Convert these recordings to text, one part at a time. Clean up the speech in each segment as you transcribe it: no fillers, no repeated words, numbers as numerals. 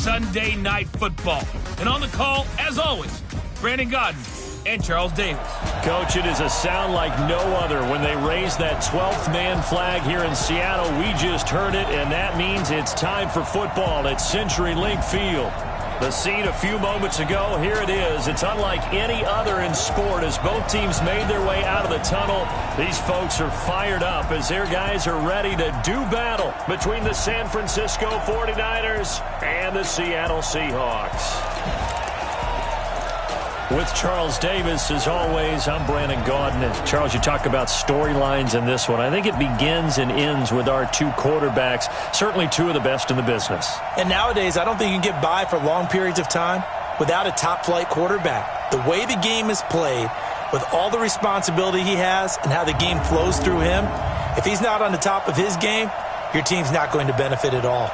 Sunday Night Football. And on the call, as always, Brandon Godden and Charles Davis. Coach, it is a sound like no other when they raise that 12th man flag here in Seattle. We just heard it, and that means it's time for football at CenturyLink Field. The scene a few moments ago, here it is. It's unlike any other in sport as both teams made their way out of the tunnel. These folks are fired up as their guys are ready to do battle between the San Francisco 49ers and the Seattle Seahawks. With Charles Davis, as always, I'm Brandon Gaudin. And Charles, you talk about storylines in this one. I think it begins and ends with our two quarterbacks, certainly two of the best in the business. And nowadays, I don't think you can get by for long periods of time without a top-flight quarterback. The way the game is played, with all the responsibility he has and how the game flows through him, if he's not on the top of his game, your team's not going to benefit at all.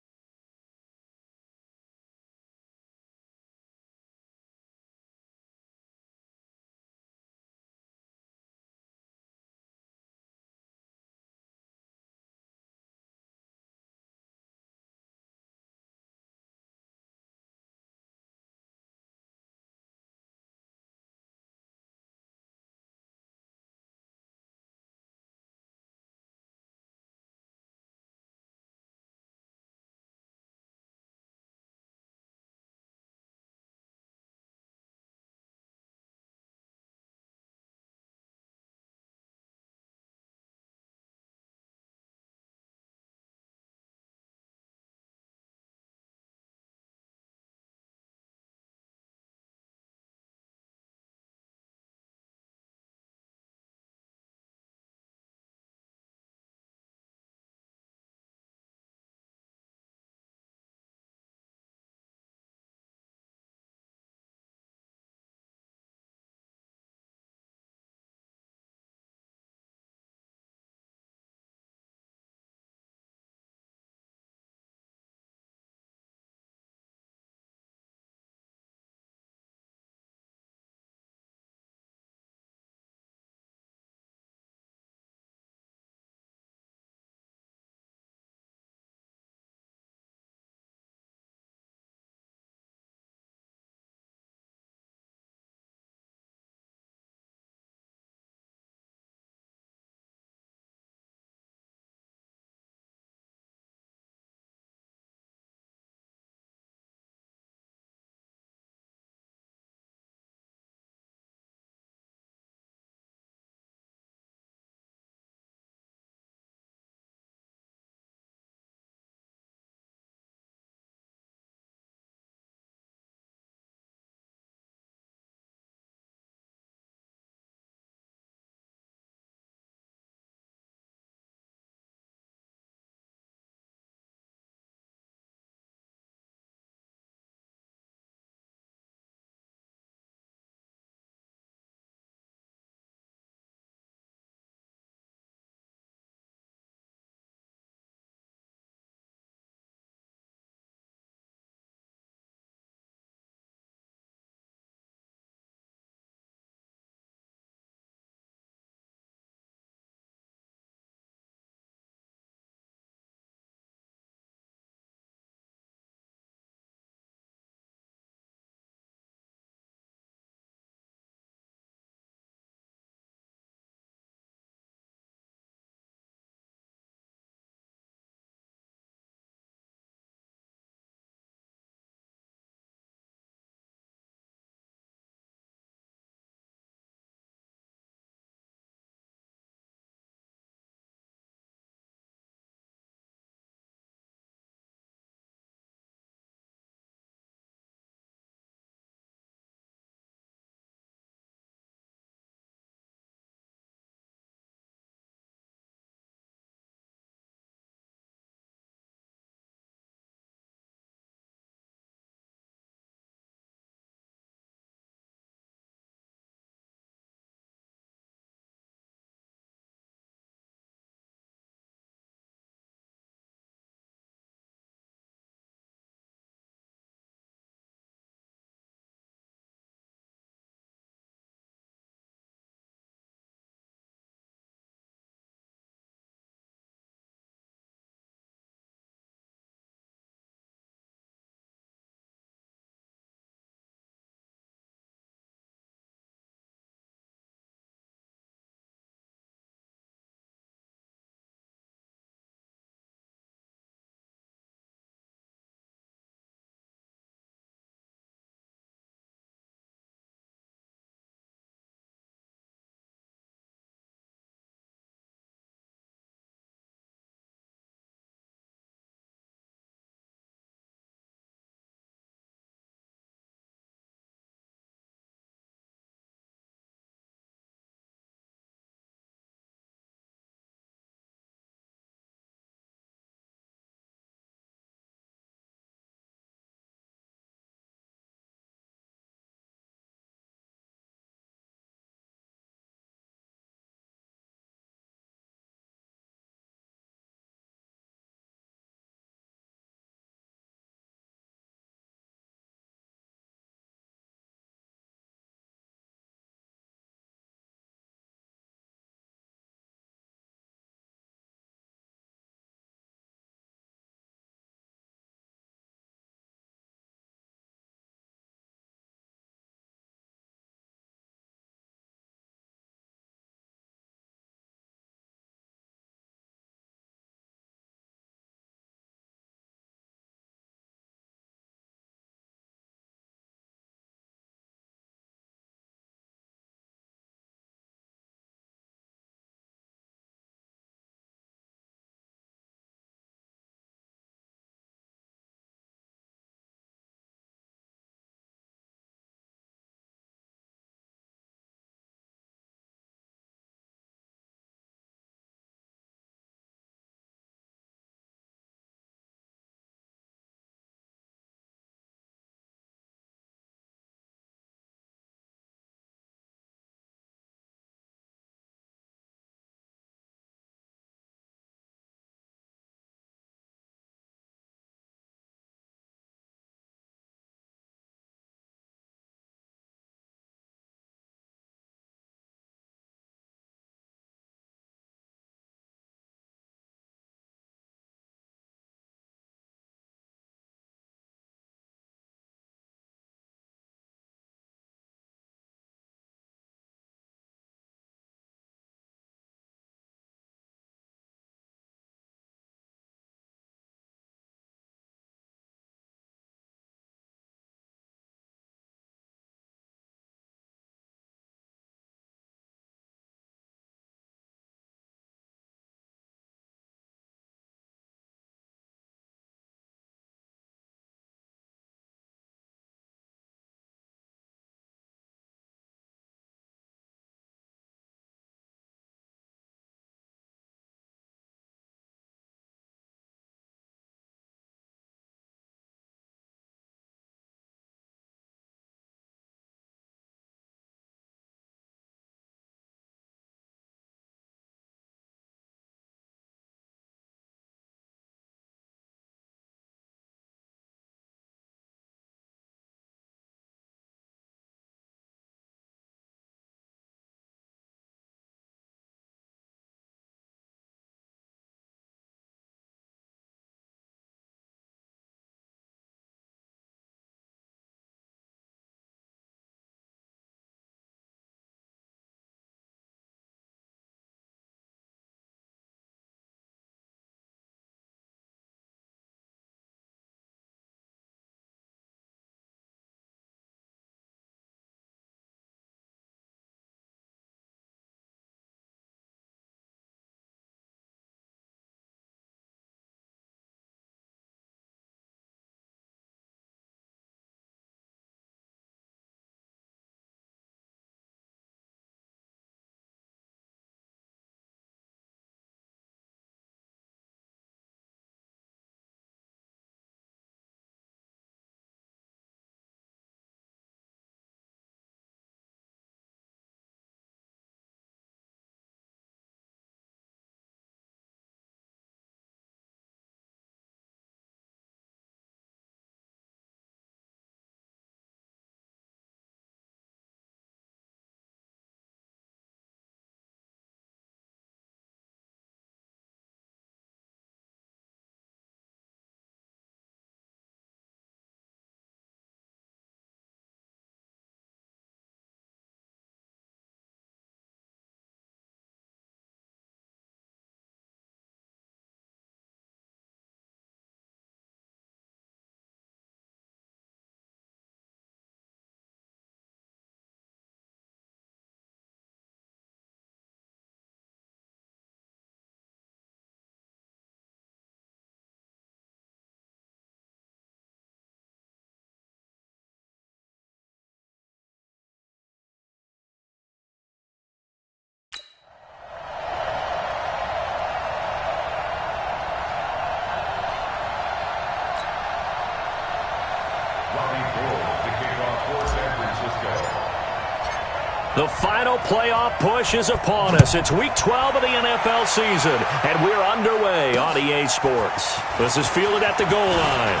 The final playoff push is upon us. It's Week 12 of the NFL season, and we're underway on EA Sports. This is fielded at the goal line.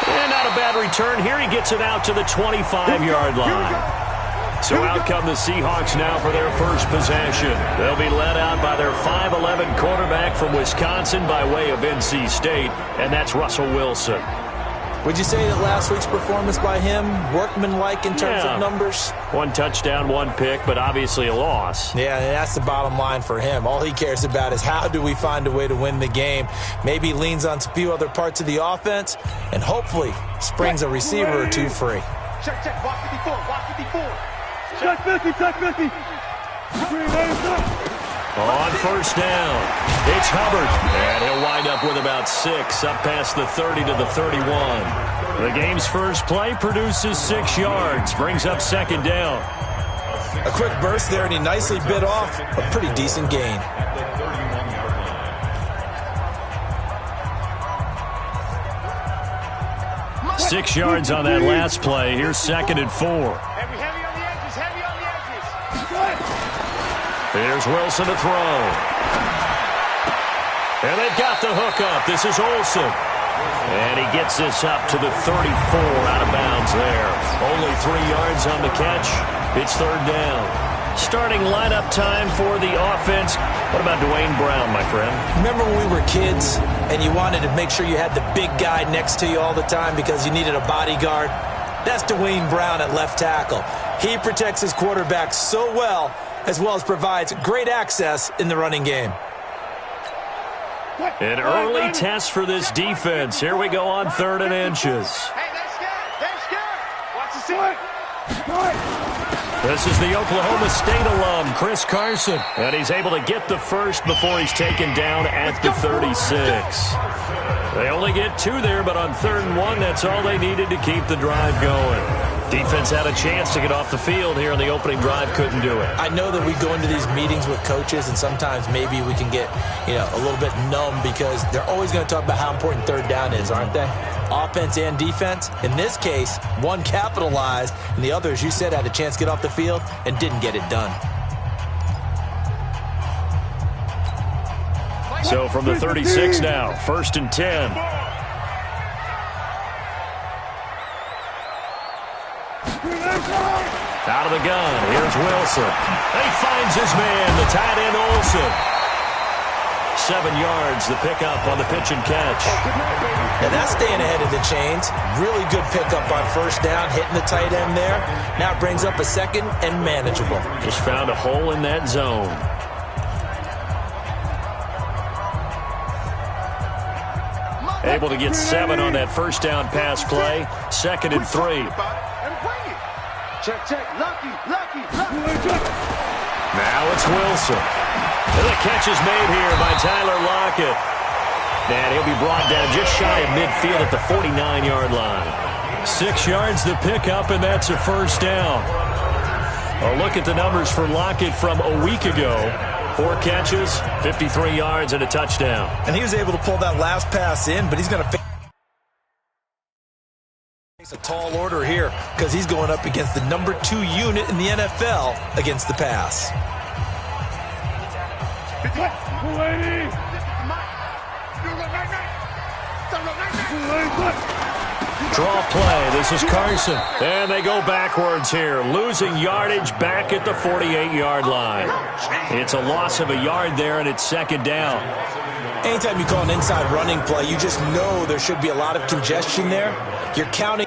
And not a bad return here. He gets it out to the 25-yard line. So out come the Seahawks now for their first possession. They'll be led out by their 5'11 quarterback from Wisconsin by way of NC State, and that's Russell Wilson. Would you say that last week's performance by him, workmanlike in terms of numbers? 1 touchdown, 1 pick, but obviously a loss. Yeah, and that's the bottom line for him. All he cares about is how do we find a way to win the game. Maybe leans on a few other parts of the offense, and hopefully springs a receiver or two free. Check, walk 54, walk 54. Check 50. On first down, it's Hubbard, and he'll wind up with about 6, up past the 30 to the 31. The game's first play produces 6 yards, brings up second down. A quick burst there, and he nicely bit off a pretty decent gain. Six yards on that last play. Here's 2nd and 4. Heavy on the edges. Here's Wilson to throw. And they've got the hook up. This is Olsen. And he gets this up to the 34, out of bounds there. Only 3 yards on the catch. It's 3rd down. Starting lineup time for the offense. What about Dwayne Brown, my friend? Remember when we were kids and you wanted to make sure you had the big guy next to you all the time because you needed a bodyguard? That's Dwayne Brown at left tackle. He protects his quarterback so well as provides great access in the running game. An early test for this defense. Here we go on 3rd and inches. Hey, they're scared. Watch the scene. This is the Oklahoma State alum, Chris Carson. And he's able to get the first before he's taken down at the 36. They only get 2 there, but on 3rd and 1, that's all they needed to keep the drive going. Defense had a chance to get off the field here in the opening drive, couldn't do it. I know that we go into these meetings with coaches, and sometimes maybe we can get, a little bit numb because they're always going to talk about how important 3rd down is, aren't they? Offense and defense. In this case, one capitalized, and the other, as you said, had a chance to get off the field and didn't get it done. So from the 36 now, 1st and 10. Out of the gun, here's Wilson. He finds his man, the tight end Olsen. 7 yards, the pickup on the pitch and catch. And that's staying ahead of the chains. Really good pickup on 1st down, hitting the tight end there. Now it brings up a 2nd and manageable. Just found a hole in that zone. Able to get 7 on that 1st down pass play. 2nd and 3. Check. Lucky. Now it's Wilson. And the catch is made here by Tyler Lockett. And he'll be brought down just shy of midfield at the 49-yard line. 6 yards the pickup, and that's a 1st down. A look at the numbers for Lockett from a week ago. 4 catches, 53 yards, and a touchdown. And he was able to pull that last pass in, but he's going to face a tall order here because he's going up against the number 2 unit in the NFL against the pass. Draw play. This is Carson. And they go backwards here, losing yardage back at the 48-yard line. It's a loss of a yard there, and it's 2nd down. Anytime you call an inside running play, you just know there should be a lot of congestion there. You're counting.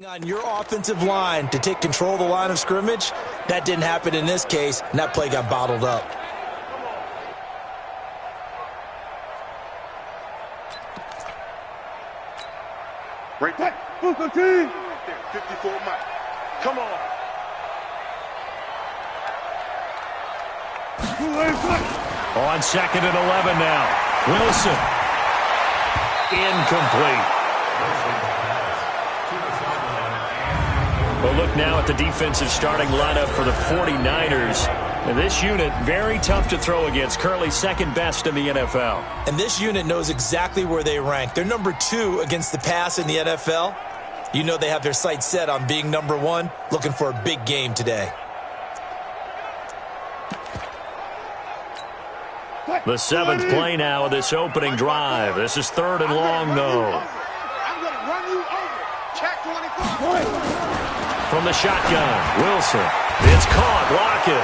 On your offensive line to take control of the line of scrimmage. That didn't happen in this case, and that play got bottled up. Right back. 54 Mike. Come on. On 2nd and 11 now. Wilson. Incomplete. Well, look now at the defensive starting lineup for the 49ers. And this unit, very tough to throw against. Currently second best in the NFL. And this unit knows exactly where they rank. They're number 2 against the pass in the NFL. You know they have their sights set on being number 1, looking for a big game today. The 7th play now of this opening drive. This is 3rd and long, though. I'm going to run you over. Check 24. From the shotgun, Wilson. It's caught. Lockett.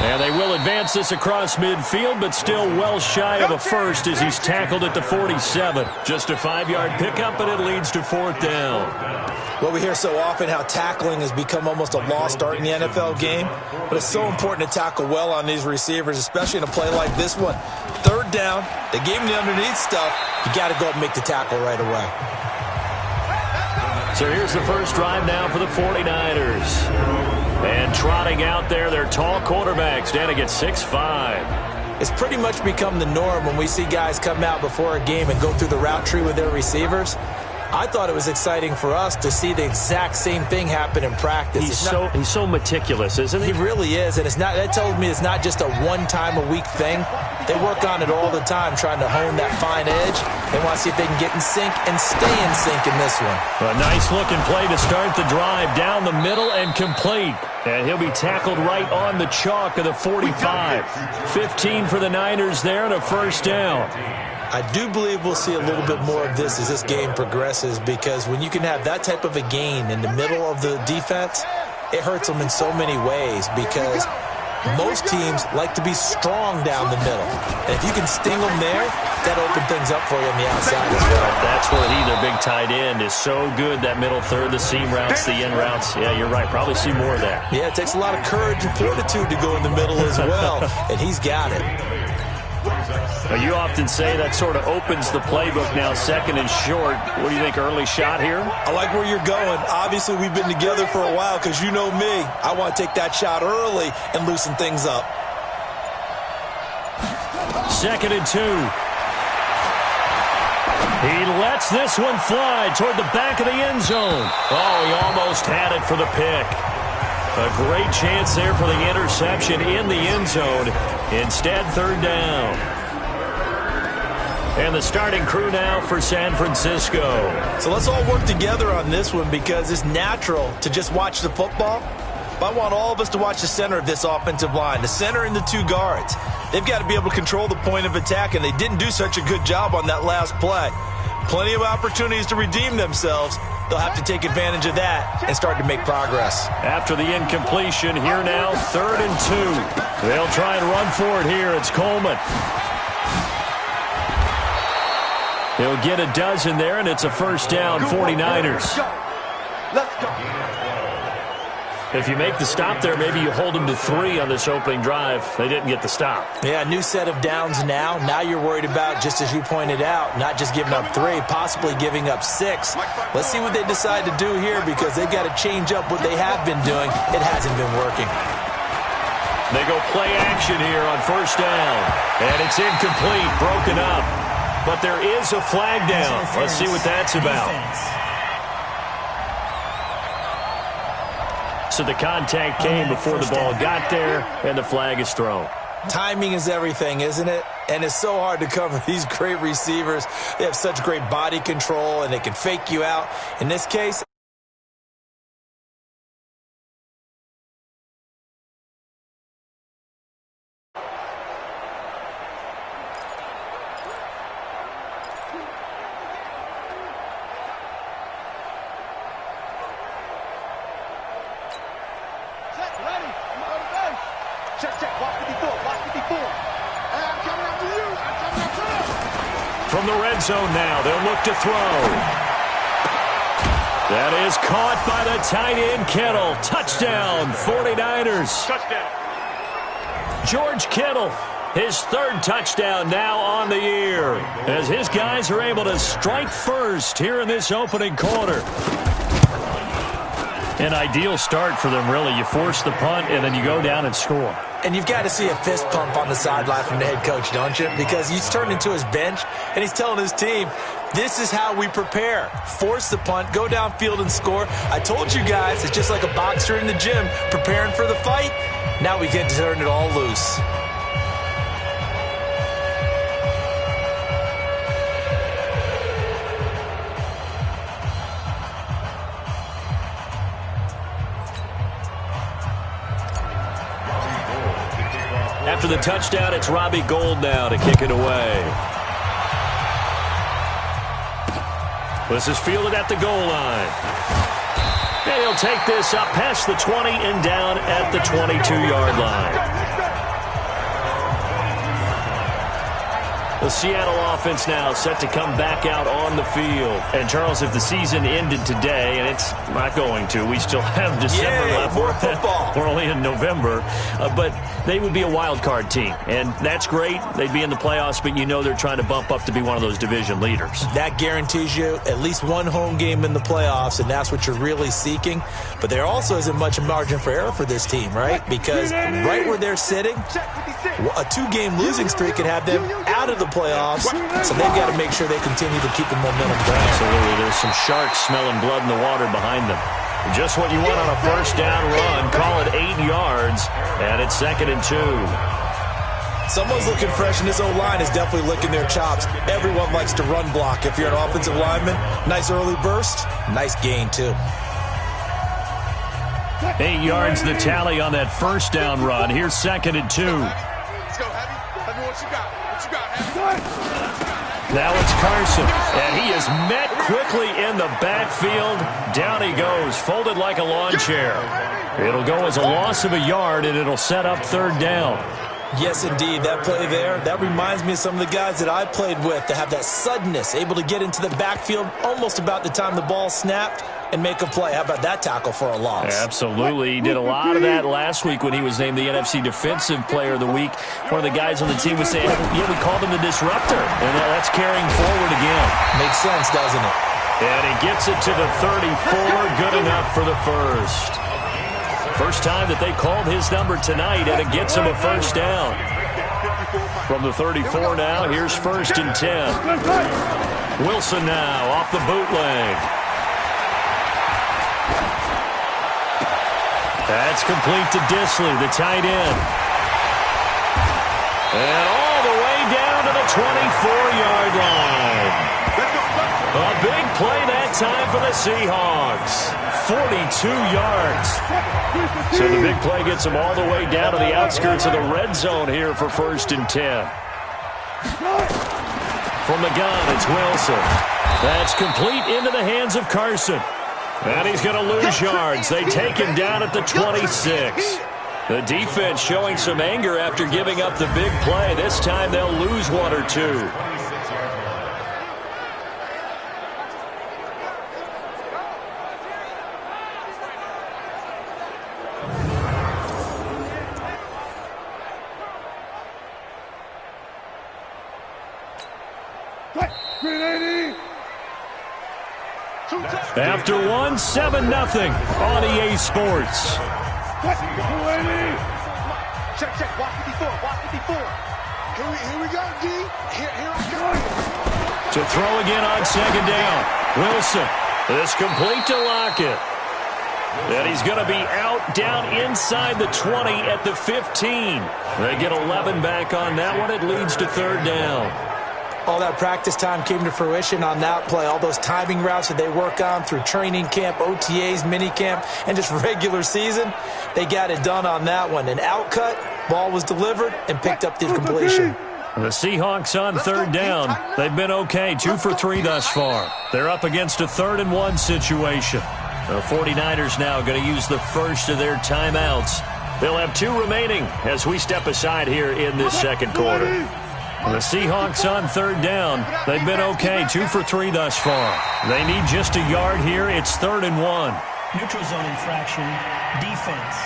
And they will advance this across midfield, but still well shy of a first as he's tackled at the 47. Just a 5-yard pickup, and it leads to 4th down. Well, we hear so often how tackling has become almost a lost art in the NFL game, but it's so important to tackle well on these receivers, especially in a play like this one. 3rd down, they gave him the underneath stuff. You got to go up and make the tackle right away. So here's the first drive now for the 49ers. And trotting out there, their tall quarterback standing at 6'5". It's pretty much become the norm when we see guys come out before a game and go through the route tree with their receivers. I thought it was exciting for us to see the exact same thing happen in practice. He's so meticulous, isn't he? He really is, and that tells me it's not just a one-time-a-week thing. They work on it all the time, trying to hone that fine edge. They want to see if they can get in sync and stay in sync in this one. A nice-looking play to start the drive down the middle and complete. And he'll be tackled right on the chalk of the 45. 15 for the Niners there and a first down. I do believe we'll see a little bit more of this as this game progresses, because when you can have that type of a gain in the middle of the defense, it hurts them in so many ways, because most teams like to be strong down the middle. And if you can sting them there, that opens things up for you on the outside as well. That's where their big tight end is so good, that middle third, the seam routes, the in routes. Yeah, you're right. Probably see more of that. Yeah, it takes a lot of courage and fortitude to go in the middle as well, and he's got it. Now, you often say that sort of opens the playbook now, 2nd and short. What do you think, early shot here? I like where you're going. Obviously, we've been together for a while, because you know me. I want to take that shot early and loosen things up. 2nd and 2. He lets this one fly toward the back of the end zone. Oh, he almost had it for the pick. A great chance there for the interception in the end zone. Instead, 3rd down. And the starting crew now for San Francisco. So let's all work together on this one, because it's natural to just watch the football. But I want all of us to watch the center of this offensive line, the center and the 2 guards. They've got to be able to control the point of attack, and they didn't do such a good job on that last play. Plenty of opportunities to redeem themselves. They'll have to take advantage of that and start to make progress. After the incompletion, here now, 3rd and 2. They'll try and run for it here. It's Coleman. He'll get a dozen there, and it's a first down, 49ers. Let's go. If you make the stop there, maybe you hold them to 3 on this opening drive. They didn't get the stop. Yeah, new set of downs now. Now you're worried about, just as you pointed out, not just giving up 3, possibly giving up 6. Let's see what they decide to do here, because they've got to change up what they have been doing. It hasn't been working. They go play action here on first down. And it's incomplete, broken up. But there is a flag down. Let's see what that's about. So the contact came before the ball got there, and the flag is thrown. Timing is everything, isn't it? And it's so hard to cover these great receivers. They have such great body control, and they can fake you out. In this case, From the red zone now, they'll look to throw. That is caught by the tight end, Kittle. Touchdown, 49ers. Touchdown. George Kittle, his 3rd touchdown now on the year, as his guys are able to strike first here in this opening quarter. An ideal start for them, really. You force the punt, and then you go down and score. And you've got to see a fist pump on the sideline from the head coach, don't you? Because he's turned into his bench, and he's telling his team, this is how we prepare. Force the punt, go downfield and score. I told you guys, it's just like a boxer in the gym preparing for the fight. Now we get to turn it all loose. After the touchdown, it's Robbie Gould now to kick it away. This is fielded at the goal line. And he'll take this up past the 20 and down at the 22-yard line. The Seattle offense now set to come back out on the field. And, Charles, if the season ended today, and it's not going to, we still have December left. More football. We're only in November. But they would be a wild card team. And that's great. They'd be in the playoffs, but you know they're trying to bump up to be one of those division leaders. That guarantees you at least one home game in the playoffs, and that's what you're really seeking. But there also isn't much margin for error for this team, right? Because right where they're sitting, a two-game losing streak could have them out of the playoffs, so they've got to make sure they continue to keep the momentum going. Absolutely. There's some sharks smelling blood in the water behind them. Just what you want on a first down run. Call it 8 yards, and it's 2nd and 2. Someone's looking fresh, and this O-line is definitely licking their chops. Everyone likes to run block. If you're an offensive lineman, nice early burst, nice gain, too. 8 yards the tally on that first down run. Here's 2nd and 2. Let's go, Heavy. Heavy, what you got? What you got, Heavy? Now it's Carson, and he is met quickly in the backfield. Down he goes, folded like a lawn chair. It'll go as a loss of a yard, and it'll set up 3rd down. Yes, indeed. That play there, that reminds me of some of the guys that I played with to have that suddenness, able to get into the backfield almost about the time the ball snapped and make a play. How about that tackle for a loss? Absolutely. He did a lot of that last week when he was named the NFC Defensive Player of the Week. One of the guys on the team was saying, yeah, we called him the disruptor. And that's carrying forward again. Makes sense, doesn't it? And he gets it to the 34. Good enough for the first. First time that they called his number tonight, and it gets him a first down. From the 34 now, here's 1st and 10. Wilson now off the bootleg. That's complete to Disley, the tight end. And all the way down to the 24-yard line. A big play that time for the Seahawks. 42 yards. So the big play gets them all the way down to the outskirts of the red zone here for 1st and 10. From the gun, it's Wilson. That's complete into the hands of Carson. And he's going to lose yards. They take him down at the 26. The defense showing some anger after giving up the big play. This time they'll lose 1 or 2. After 1, 7-0 on EA Sports. Check. Watch 54. Here we go, D. Here I go. To throw again on 2nd down. Wilson. This complete to Lockett. And he's going to be out down inside the 20 at the 15. They get 11 back on that one. It leads to 3rd down. All that practice time came to fruition on that play. All those timing routes that they work on through training camp, OTAs, minicamp, and just regular season, they got it done on that one. An outcut, ball was delivered, and picked up the completion. The Seahawks on 3rd down. They've been okay, 2 for 3 thus far. They're up against a 3rd and 1 situation. The 49ers now going to use the first of their timeouts. They'll have 2 remaining as we step aside here in this 2nd quarter. The Seahawks on 3rd down. They've been okay, 2 for 3 thus far. They need just a yard here. It's 3rd and 1. Neutral zone infraction, defense.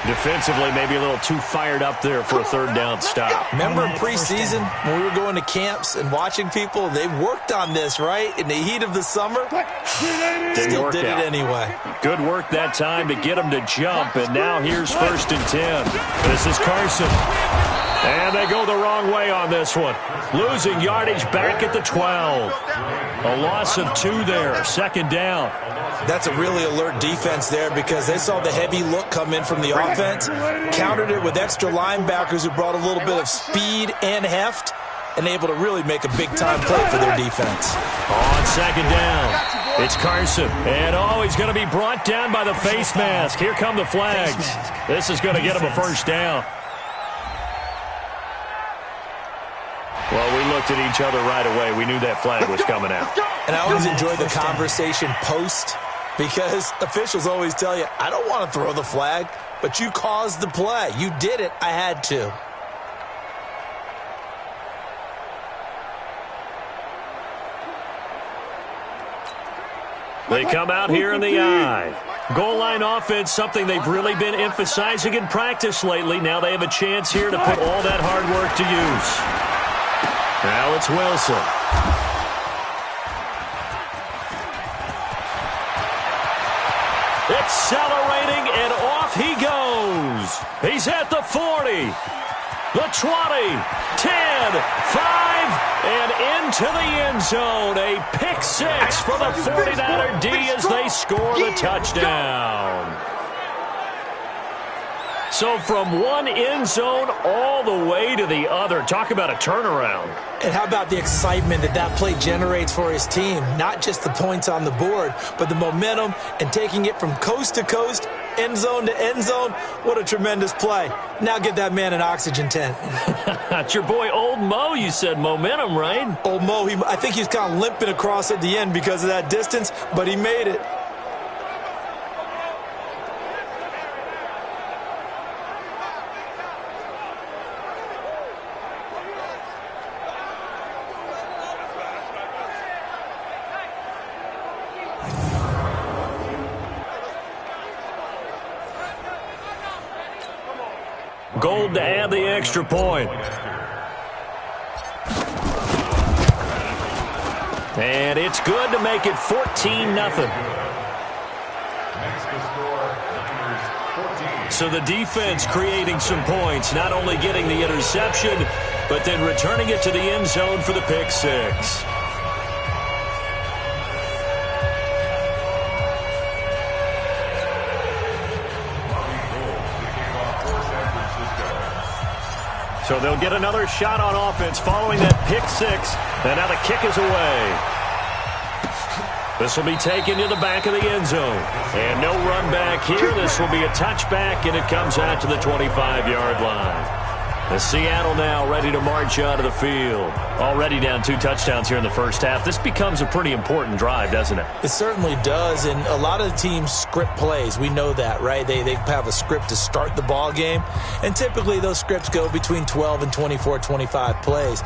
Defensively, maybe a little too fired up there for a third down stop. Remember in preseason when we were going to camps and watching people, they worked on this, right? In the heat of the summer, still did it anyway. Good work that time to get him to jump, and now here's 1st and 10. This is Carson. And they go the wrong way on this one. Losing yardage back at the 12. A loss of 2 there, 2nd down. That's a really alert defense there because they saw the heavy look come in from the offense, countered it with extra linebackers who brought a little bit of speed and heft, and able to really make a big-time play for their defense. On 2nd down, it's Carson. And, he's going to be brought down by the face mask. Here come the flags. This is going to get him a 1st down. Well, we looked at each other right away. We knew that flag was coming out. And I always enjoy the conversation post because officials always tell you, I don't want to throw the flag, but you caused the play. You did it. I had to. They come out here in the eye. Goal line offense, something they've really been emphasizing in practice lately. Now they have a chance here to put all that hard work to use. Now it's Wilson. Accelerating, and off he goes. He's at the 40, the 20, 10, 5, and into the end zone. A pick 6 for the 49er D as they score the touchdown. So from one end zone all the way to the other. Talk about a turnaround. And how about the excitement that play generates for his team? Not just the points on the board, but the momentum and taking it from coast to coast, end zone to end zone. What a tremendous play. Now get that man an oxygen tent. It's your boy Old Mo, you said. Momentum, right? Old Mo, I think he's kind of limping across at the end because of that distance, but he made it. Gold to add the extra point. And it's good to make it 14-0. So the defense creating some points, not only getting the interception, but then returning it to the end zone for the pick 6. So they'll get another shot on offense following that pick 6. And now the kick is away. This will be taken to the back of the end zone. And no run back here. This will be a touchback, and it comes out to the 25-yard line. The Seattle now ready to march out of the field. Already down 2 touchdowns here in the first half. This becomes a pretty important drive, doesn't it? It certainly does, and a lot of the teams script plays. We know that, right? They have a script to start the ball game, and typically those scripts go between 12 and 24, 25 plays.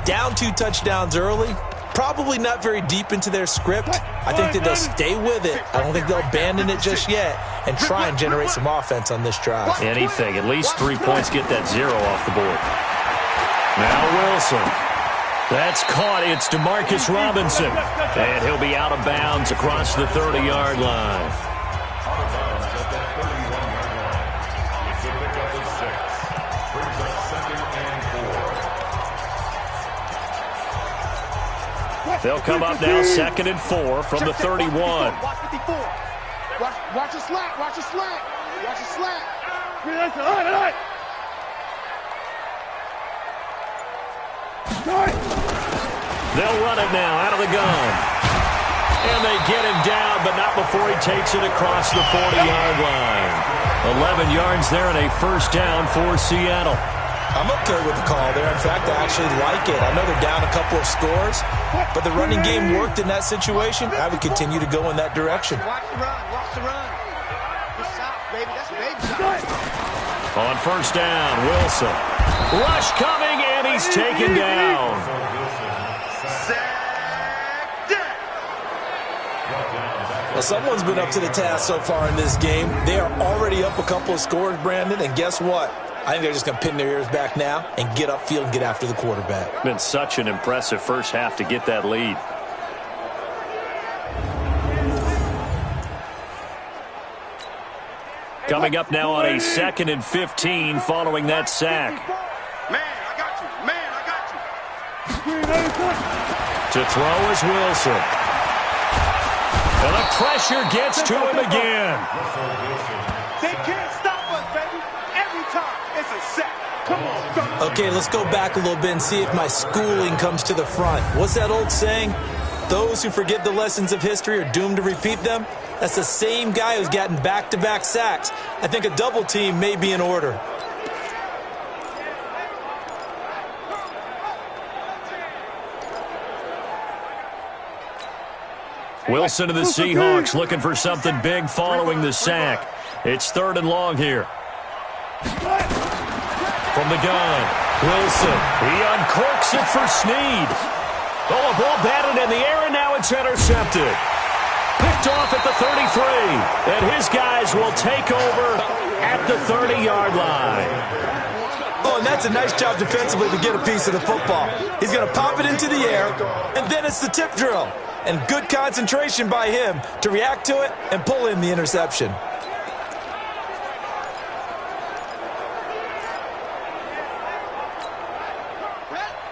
Down 2 touchdowns early, probably not very deep into their script. I think that they'll stay with it. I don't think they'll abandon it just yet and try and generate some offense on this drive. Anything. At least 3 points, get that 0 off the board. Now Wilson. That's caught. It's Demarcus Robinson. And he'll be out of bounds across the 30-yard line. They'll come up now 2nd and 4 from the 31. Watch 54. Watch the slack. Watch the slack. Watch the slack. They'll run it now out of the gun. And they get him down, but not before he takes it across the 40-yard line. 11 yards there and a first down for Seattle. I'm okay with the call there. In fact, I actually like it. I know they're down a couple of scores, but the running game worked in that situation. I would continue to go in that direction. Watch the run. Watch the run. Good stop, baby. That's baby stop. On first down, Wilson. Rush coming, and he's taken down. Well, someone's been up to the task so far in this game. They are already up a couple of scores, Brandon, and guess what? I think they're just going to pin their ears back now and get upfield and get after the quarterback. Been such an impressive first half to get that lead. Coming up now on a 2nd and 15 following that sack. Man, I got you. Man, I got you. To throw is Wilson. And the pressure gets to him again. They can't stop us, baby. Every time, it's a sack. Come on. Okay, let's go back a little bit and see if my schooling comes to the front. What's that old saying? Those who forget the lessons of history are doomed to repeat them. That's the same guy who's gotten back-to-back sacks. I think a double team may be in order. Wilson to the Seahawks looking for something big following the sack. It's 3rd and long here. From the gun, Wilson. He uncorks it for Snead. Oh, a ball batted in the air, and now it's intercepted. Picked off at the 33. And his guys will take over at the 30-yard line. Oh, and that's a nice job defensively to get a piece of the football. He's going to pop it into the air, and then it's the tip drill. And good concentration by him to react to it and pull in the interception.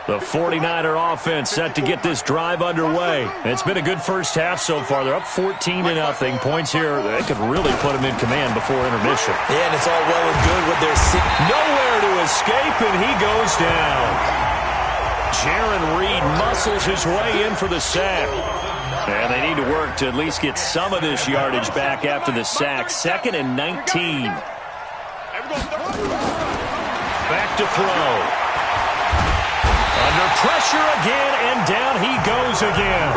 The 49er offense set to get this drive underway. It's been a good first half so far. They're up 14-0. Points here, they could really put them in command before intermission. Yeah, and it's all well and good with their nowhere to escape, and he goes down. Jaron Reed muscles his way in for the sack. And they need to work to at least get some of this yardage back after the sack. 2nd and 19. Back to throw. Under pressure again, and down he goes again.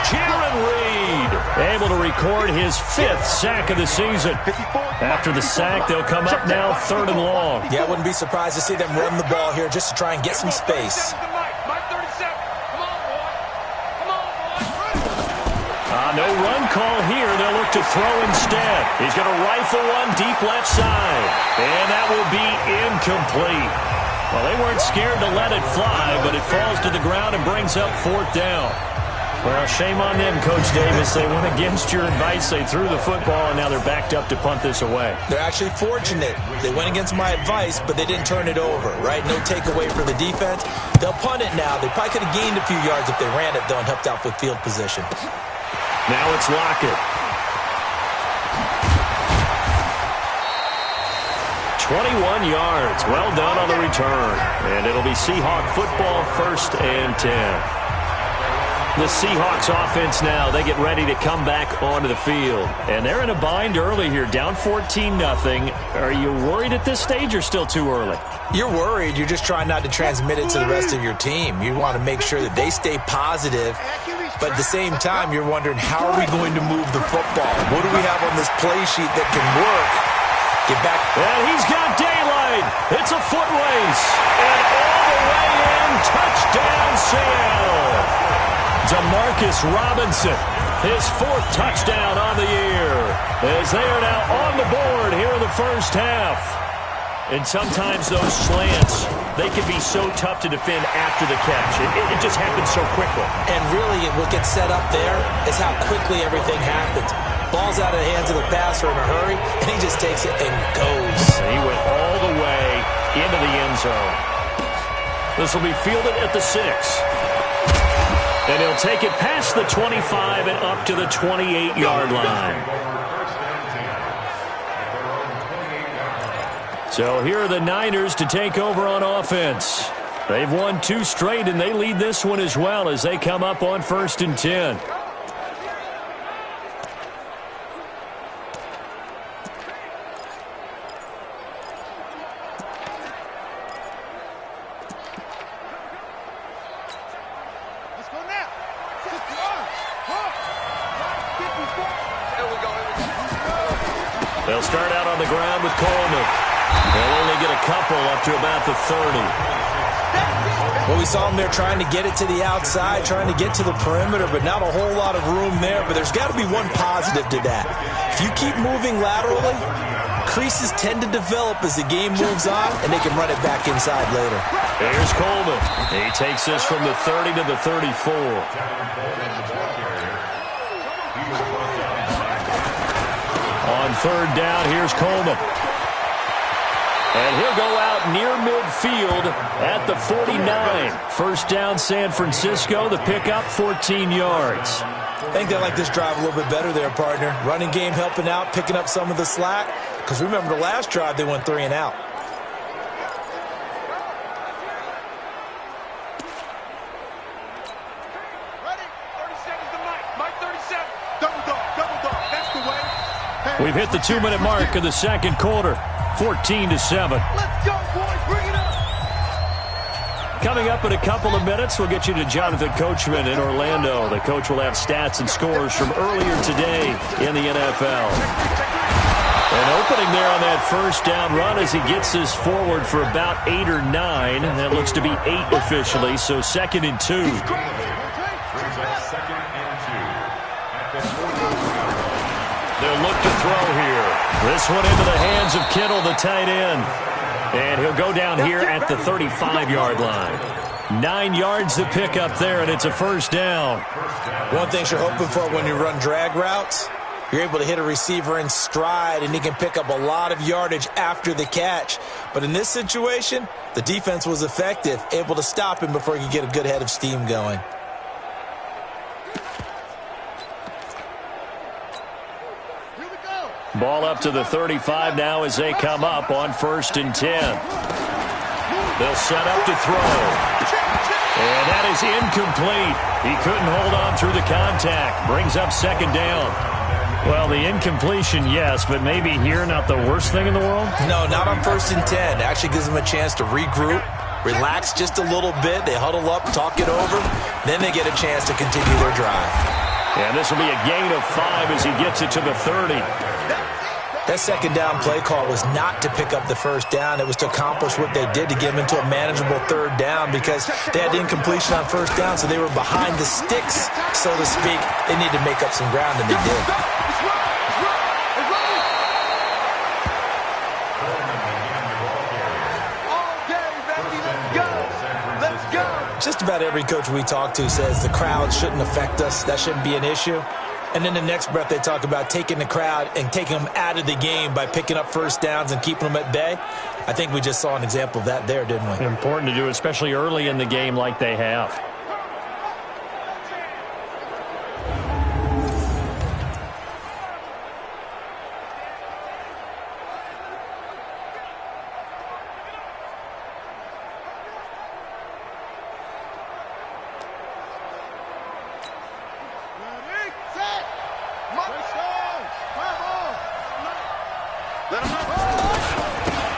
Jaron Reed able to record his 5th sack of the season. After the sack, they'll come up now 3rd and long. Yeah, I wouldn't be surprised to see them run the ball here just to try and get some space. No run call here. They'll look to throw instead. He's going to rifle one deep left side. And that will be incomplete. Well, they weren't scared to let it fly, but it falls to the ground and brings up 4th down. Well, shame on them, Coach Davis. They went against your advice. They threw the football, and now they're backed up to punt this away. They're actually fortunate. They went against my advice, but they didn't turn it over, right? No takeaway for the defense. They'll punt it now. They probably could have gained a few yards if they ran it, though, and helped out with field position. Now it's Lockett. 21 yards. Well done on the return. And it'll be Seahawk football, 1st and 10. The Seahawks offense now, they get ready to come back onto the field. And they're in a bind early here, down 14-0. Are you worried at this stage or still too early? You're worried. You're just trying not to transmit it to the rest of your team. You want to make sure that they stay positive. But at the same time, you're wondering, how are we going to move the football? What do we have on this play sheet that can work? Get back. And he's got daylight. It's a foot race. And all the way in, touchdown Seattle. Demarcus Robinson, his 4th touchdown on the year, as they are now on the board here in the first half. And sometimes those slants, they can be so tough to defend after the catch. It just happens so quickly. And really, what gets set up there is how quickly everything happens. Ball's out of the hands of the passer in a hurry, and he just takes it and goes. He went all the way into the end zone. This will be fielded at the 6. And he'll take it past the 25 and up to the 28-yard line. So here are the Niners to take over on offense. They've won 2 straight, and they lead this one as well as they come up on 1st and 10. They'll start out on the ground with Coleman. They'll only get a couple up to about the 30. Well, we saw him there trying to get it to the outside, trying to get to the perimeter, but not a whole lot of room there. But there's got to be one positive to that. If you keep moving laterally, creases tend to develop as the game moves on, and they can run it back inside later. Here's Coleman. He takes this from the 30 to the 34. On third down, here's Coleman. And he'll go out near midfield at the 49. First down, San Francisco. The pickup, 14 yards. I think they like this drive a little bit better there, partner. Running game helping out, picking up some of the slack. Because remember, the last drive, they went 3 and out. Ready? 30 seconds to Mike. Mike, 37. Double dog. That's the way. Hey, We've hit the 2-minute mark of the second quarter. 14-7. Let's go, boys. Bring it up. Coming up in a couple of minutes, we'll get you to Jonathan Coachman in Orlando. The coach will have stats and scores from earlier today in the NFL. An opening there on that first down run as he gets this forward for about 8 or 9. That looks to be 8 officially, so 2nd and 2. They'll look to throw here. This one into the hands of Kittle, the tight end. And he'll go down here at the 35-yard line. 9 yards to pick up there, and it's a first down. One thing you're hoping for when you run drag routes, you're able to hit a receiver in stride, and he can pick up a lot of yardage after the catch. But in this situation, the defense was effective, able to stop him before he could get a good head of steam going. Ball up to the 35 now as they come up on 1st and 10. They'll set up to throw. And that is incomplete. He couldn't hold on through the contact. Brings up 2nd down. Well, the incompletion, yes, but maybe here not the worst thing in the world? No, not on 1st and 10. It actually gives them a chance to regroup, relax just a little bit. They huddle up, talk it over. Then they get a chance to continue their drive. And this will be a gain of 5 as he gets it to the 30. That 2nd down play call was not to pick up the first down. It was to accomplish what they did to get them into a manageable 3rd down because they had incompletion on 1st down, so they were behind the sticks, so to speak. They needed to make up some ground, and they did. Just about every coach we talk to says the crowd shouldn't affect us. That shouldn't be an issue. And then the next breath they talk about taking the crowd and taking them out of the game by picking up first downs and keeping them at bay. I think we just saw an example of that there, didn't we? Important to do, especially early in the game like they have.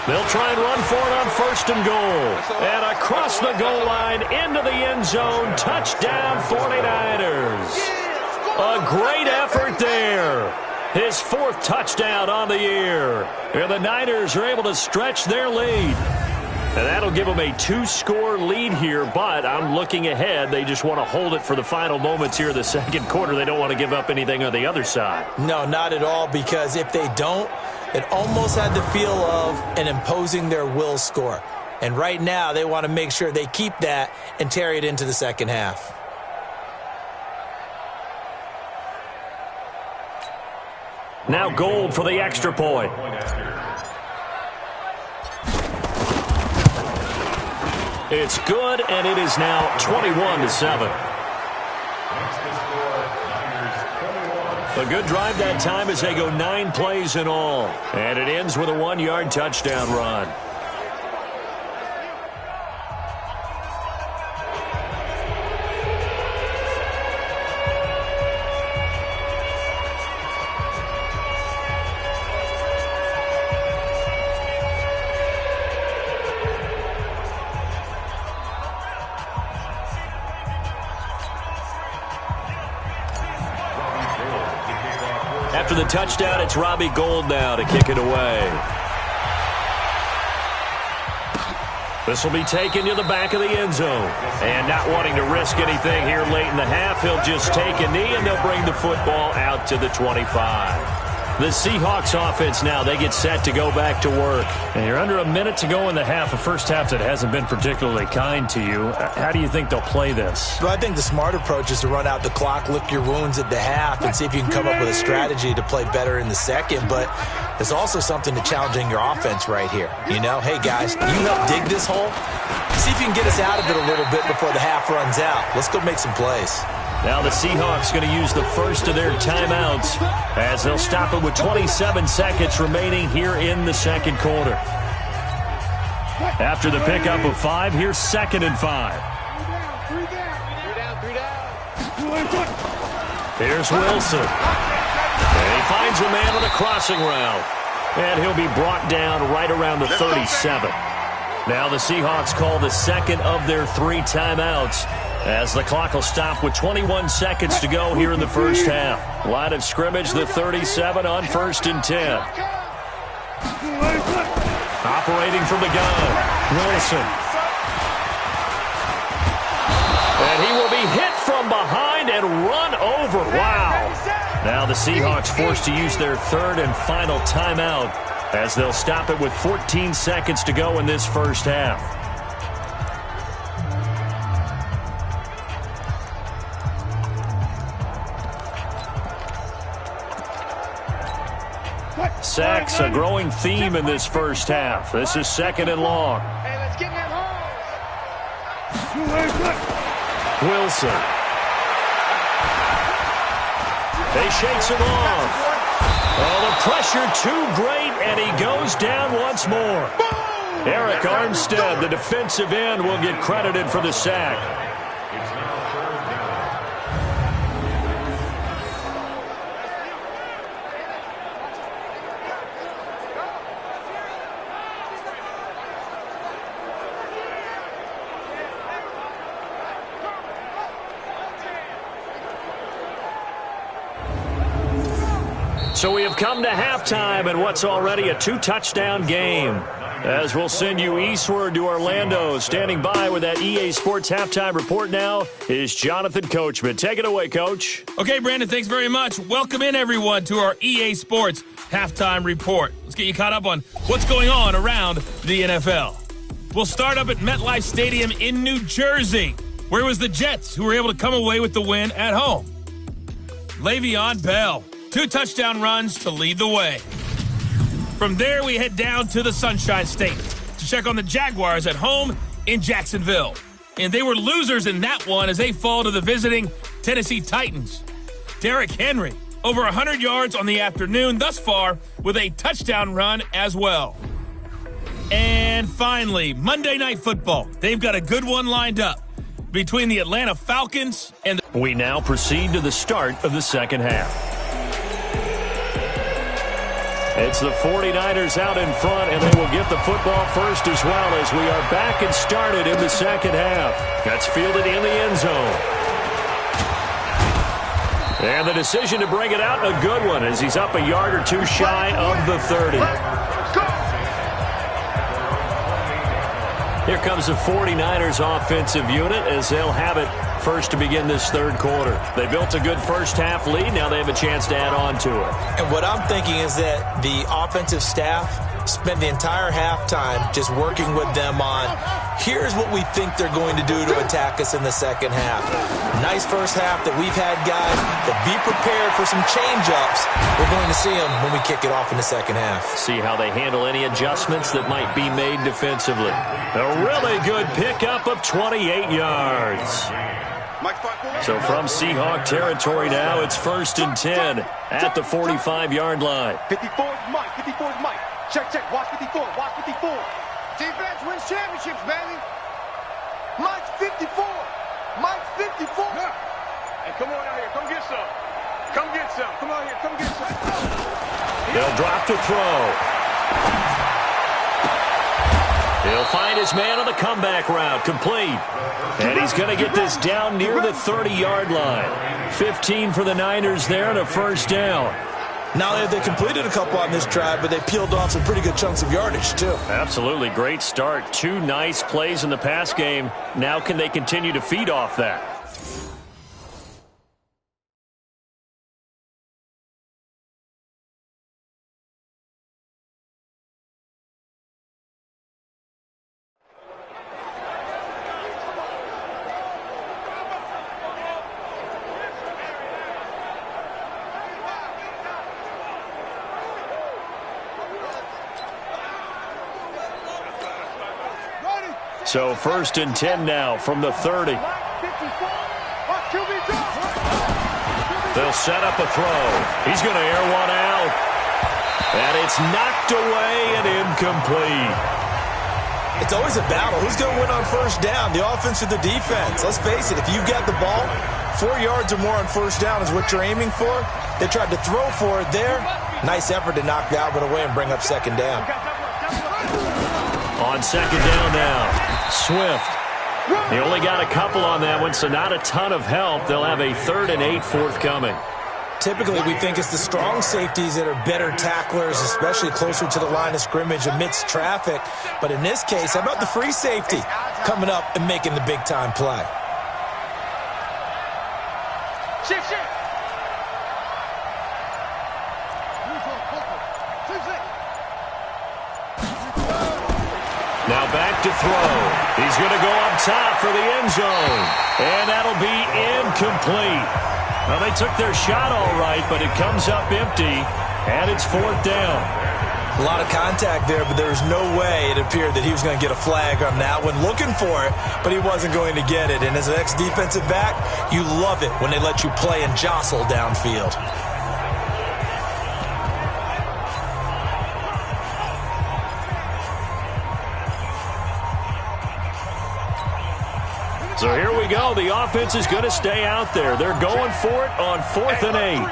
They'll try and run for it on 1st and goal. And across the goal line into the end zone. Touchdown 49ers. A great effort there. His 4th touchdown on the year. And the Niners are able to stretch their lead. And that'll give them a 2-score lead here, but I'm looking ahead. They just want to hold it for the final moments here in the second quarter. They don't want to give up anything on the other side. No, not at all, because if they don't, it almost had the feel of an imposing their will score. And right now, they want to make sure they keep that and carry it into the second half. Now Gold for the extra point. It's good, and it is now 21-7. A good drive that time as they go 9 plays in all. And it ends with a 1-yard touchdown run. After the touchdown, it's Robbie Gould now to kick it away. This will be taken to the back of the end zone. And not wanting to risk anything here late in the half, he'll just take a knee, and they'll bring the football out to the 25. The Seahawks offense now, they get set to go back to work. And you're under a minute to go in the half, a first half that hasn't been particularly kind to you. How do you think they'll play this? Well, I think the smart approach is to run out the clock, lick your wounds at the half, and see if you can come up with a strategy to play better in the second. But there's also something to challenging your offense right here. You know, hey, guys, you help dig this hole. See if you can get us out of it a little bit before the half runs out. Let's go make some plays. Now the Seahawks going to use the first of their timeouts as they'll stop it with 27 seconds remaining here in the second quarter. After the pickup of 5, here's 2nd and 5. Here's Wilson. And he finds a man on a crossing route. And he'll be brought down right around the 37. Now the Seahawks call the second of their 3 timeouts, as the clock will stop with 21 seconds to go here in the first half. Line of scrimmage, the 37 on 1st and 10. Operating from the gun, Wilson. And he will be hit from behind and run over. Wow. Now the Seahawks forced to use their 3rd and final timeout, as they'll stop it with 14 seconds to go in this first half. Sacks, a growing theme in this first half. This is 2nd and long. Hey, let's get that home. Wilson. They shakes him off. Oh, the pressure too great, and he goes down once more. Eric Armstead, the defensive end, will get credited for the sack. So we have come to halftime in what's already a 2-touchdown game. As we'll send you eastward to Orlando. Standing by with that EA Sports halftime report now is Jonathan Coachman. Take it away, Coach. Okay, Brandon, thanks very much. Welcome in, everyone, to our EA Sports halftime report. Let's get you caught up on what's going on around the NFL. We'll start up at MetLife Stadium in New Jersey, where it was the Jets who were able to come away with the win at home. Le'Veon Bell, 2 touchdown runs to lead the way. From there, we head down to the Sunshine State to check on the Jaguars at home in Jacksonville. And they were losers in that one as they fall to the visiting Tennessee Titans. Derrick Henry, over 100 yards on the afternoon thus far with a touchdown run as well. And finally, Monday Night Football. They've got a good one lined up between the Atlanta Falcons and the... We now proceed to the start of the second half. It's the 49ers out in front, and they will get the football first as well as we are back and started in the second half. That's fielded in the end zone. And the decision to bring it out, a good one, as he's up a yard or 2 shy of the 30. Here comes the 49ers offensive unit as they'll have it first to begin this third quarter. They built a good first half lead. Now they have a chance to add on to it. And what I'm thinking is that the offensive staff spent the entire halftime just working with them on, here's what we think they're going to do to attack us in the second half. Nice first half that we've had, guys, but be prepared for some change-ups. We're going to see them when we kick it off in the second half. See how they handle any adjustments that might be made defensively. A really good pickup of 28 yards. So from Seahawk territory now, it's 1st and 10 at the 45-yard line. 54's Mike, 54's Mike. Check, check, watch 54, watch 54. Defense wins championships, baby. Mike's 54. Mike's 54. Hey, come on out here, come get some. Come get some, come on here, come get some. They'll drop to throw. He'll find his man on the comeback route, complete. And he's going to get this down near the 30-yard line. 15 for the Niners there and a first down. Not only have they completed a couple on this drive, but they peeled off some pretty good chunks of yardage, too. Absolutely. Great start. 2 nice plays in the pass game. Now can they continue to feed off that? So 1st and 10 now from the 30. They'll set up a throw. He's going to air one out. And it's knocked away and incomplete. It's always a battle. Who's going to win on 1st down, the offense or the defense? Let's face it, if you've got the ball, 4 yards or more on 1st down is what you're aiming for. They tried to throw for it there. Nice effort to knock that one away and bring up 2nd down. On 2nd down now. Swift. He only got a couple on that one, so not a ton of help. They'll have a 3rd and 8 forthcoming. Typically, we think it's the strong safeties that are better tacklers, especially closer to the line of scrimmage amidst traffic. But in this case, how about the free safety coming up and making the big-time play? Shift. Now back to throw. He's going to go up top for the end zone. And that'll be incomplete. Well, they took their shot all right, but it comes up empty. And it's 4th down. A lot of contact there, but there was no way it appeared that he was going to get a flag on that one. Looking for it, but he wasn't going to get it. And as an ex-defensive back, you love it when they let you play and jostle downfield. So here we go. The offense is going to stay out there. They're going for it on 4th and 8.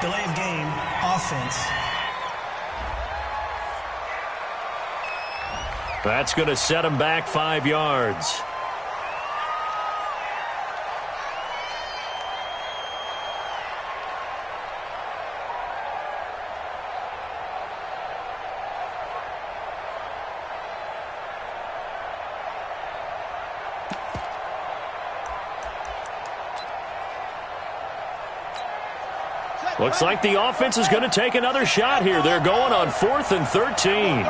Delay of game, offense. That's going to set him back 5 yards. Looks like the offense is going to take another shot here. They're going on 4th and 13.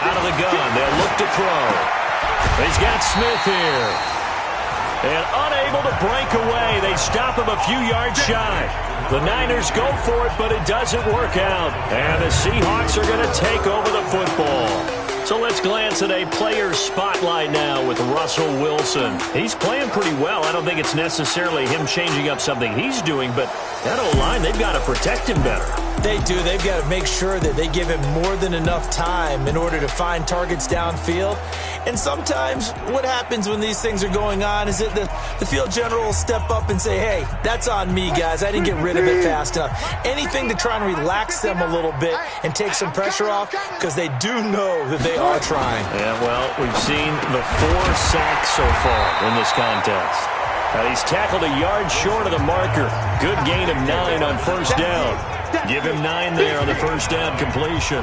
Out of the gun, they'll look to throw. He's got Smith here. And unable to break away. They stop him a few yards shy. The Niners go for it, but it doesn't work out. And the Seahawks are going to take over the football. So let's glance at a player's spotlight now with Russell Wilson. He's playing pretty well. I don't think it's necessarily him changing up something he's doing, but that O-line, they've got to protect him better. They do. They've got to make sure that they give him more than enough time in order to find targets downfield. And sometimes what happens when these things are going on is that the field general will step up and say, hey, that's on me, guys. I didn't get rid of it fast enough. Anything to try and relax them a little bit and take some pressure off, because they do know that they are trying. Yeah, well, we've seen the 4 sacks so far in this contest. He's tackled a yard short of the marker. Good gain of 9 on 1st down. Give him 9 there on the 1st down completion.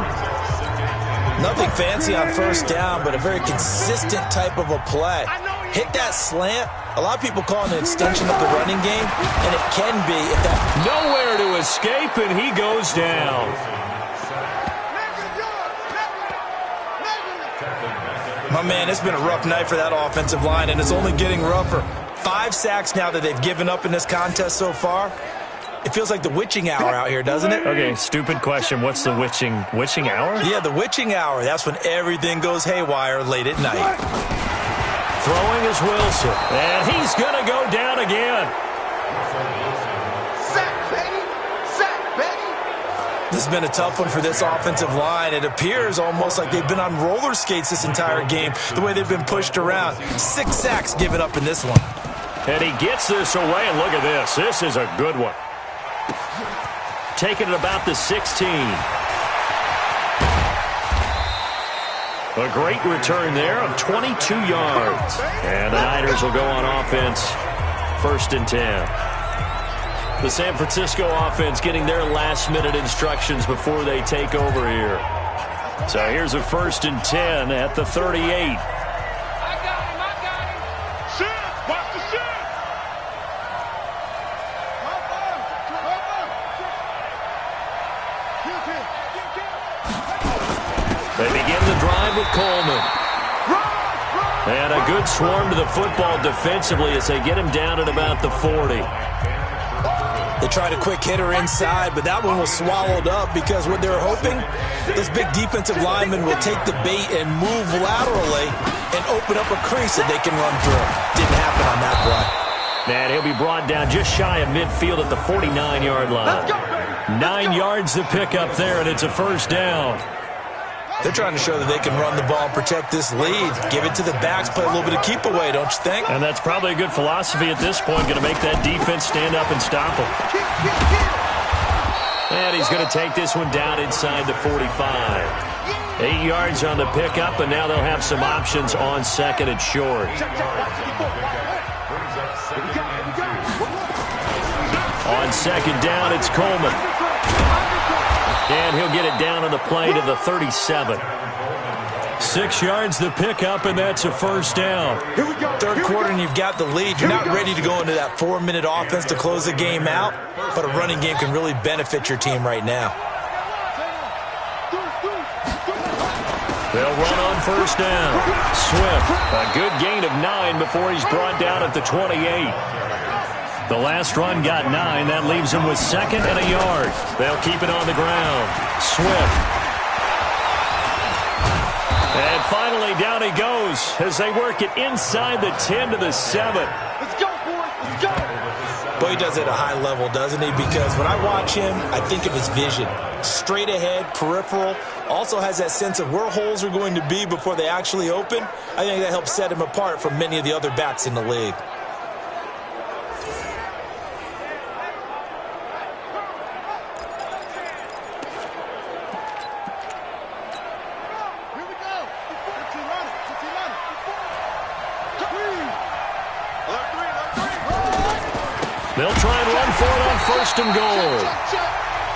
Nothing fancy on 1st down, but a very consistent type of a play. Hit that slant. A lot of people call it an extension of the running game, and it can be if that... Nowhere to escape, and he goes down. My man, it's been a rough night for that offensive line, and it's only getting rougher. 5 sacks now that they've given up in this contest so far. It feels like the witching hour out here, doesn't it? Okay, stupid question. What's the witching hour? Yeah, the witching hour. That's when everything goes haywire late at night. Throwing is Wilson, and he's going to go down again. Sack, baby! Sack, baby! This has been a tough one for this offensive line. It appears almost like they've been on roller skates this entire game, the way they've been pushed around. 6 sacks given up in this one. And he gets this away, and look at this. This is a good one. Taking it about the 16. A great return there of 22 yards. And the Niners will go on offense, 1st and 10. The San Francisco offense getting their last-minute instructions before they take over here. So here's a 1st and 10 at the 38. I got him. Shit, watch the shit. They begin the drive with Coleman. And a good swarm to the football defensively as they get him down at about the 40. They tried a quick hitter inside, but that one was swallowed up because what they were hoping, those big defensive linemen will take the bait and move laterally and open up a crease that they can run through. Didn't happen on that play. And he'll be brought down just shy of midfield at the 49-yard line. 9 yards to pick up there, and it's a 1st down. They're trying to show that they can run the ball and protect this lead. Give it to the backs, play a little bit of keep away, don't you think? And that's probably a good philosophy at this point, going to make that defense stand up and stop them. And he's going to take this one down inside the 45. 8 yards on the pickup, and now they'll have some options on 2nd and short. On 2nd down, it's Coleman. And he'll get it down on the play to the 37. 6 yards the pickup, and that's a 1st down. 3rd quarter, and you've got the lead. You're not ready to go into that 4-minute offense to close the game out, but a running game can really benefit your team right now. They'll run on 1st down. Swift, a good gain of 9 before he's brought down at the 28. The last run got 9. That leaves him with 2nd and a yard. They'll keep it on the ground. Swift. And finally, down he goes as they work it inside the 10 to the 7. Let's go, boys. Let's go. Boy, he does it at a high level, doesn't he? Because when I watch him, I think of his vision. Straight ahead, peripheral. Also has that sense of where holes are going to be before they actually open. I think that helps set him apart from many of the other backs in the league. They'll try and run for it on 1st and goal.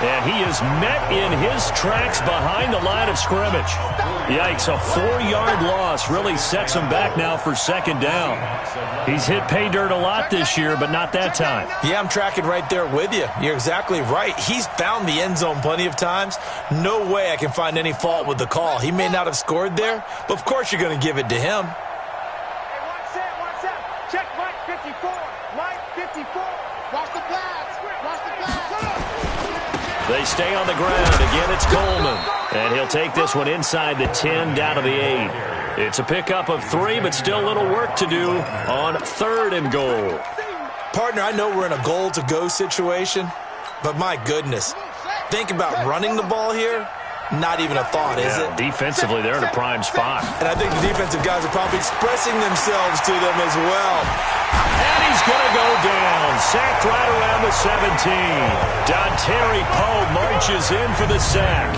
And he is met in his tracks behind the line of scrimmage. Yikes, a 4-yard loss really sets him back now for 2nd down. He's hit pay dirt a lot this year, but not that time. Yeah, I'm tracking right there with you. You're exactly right. He's found the end zone plenty of times. No way I can find any fault with the call. He may not have scored there, but of course you're going to give it to him. Hey, watch that. Check Mike 54. Mike 54. Watch the flags. Watch the flags. They stay on the ground. Again, it's Coleman. And he'll take this one inside the 10 down to the 8. It's a pickup of 3, but still a little work to do on 3rd and goal. Partner, I know we're in a goal-to-go situation, but my goodness, think about running the ball here. Not even a thought, is it? Defensively, they're in a prime spot. And I think the defensive guys are probably expressing themselves to them as well. And he's going to go down. Sacked right around the 17. Dontari Poe marches in for the sack.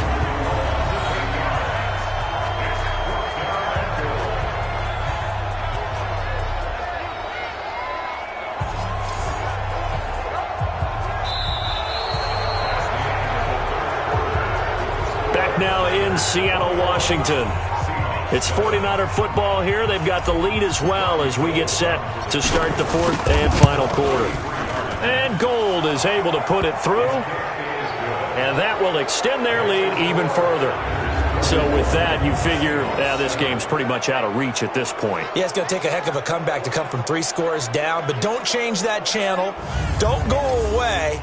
Now in Seattle, Washington. It's 49er football here. They've got the lead as well as we get set to start the 4th and final quarter. And Gold is able to put it through. And that will extend their lead even further. So with that, you figure this game's pretty much out of reach at this point. Yeah, it's going to take a heck of a comeback to come from 3 scores down. But don't change that channel. Don't go away.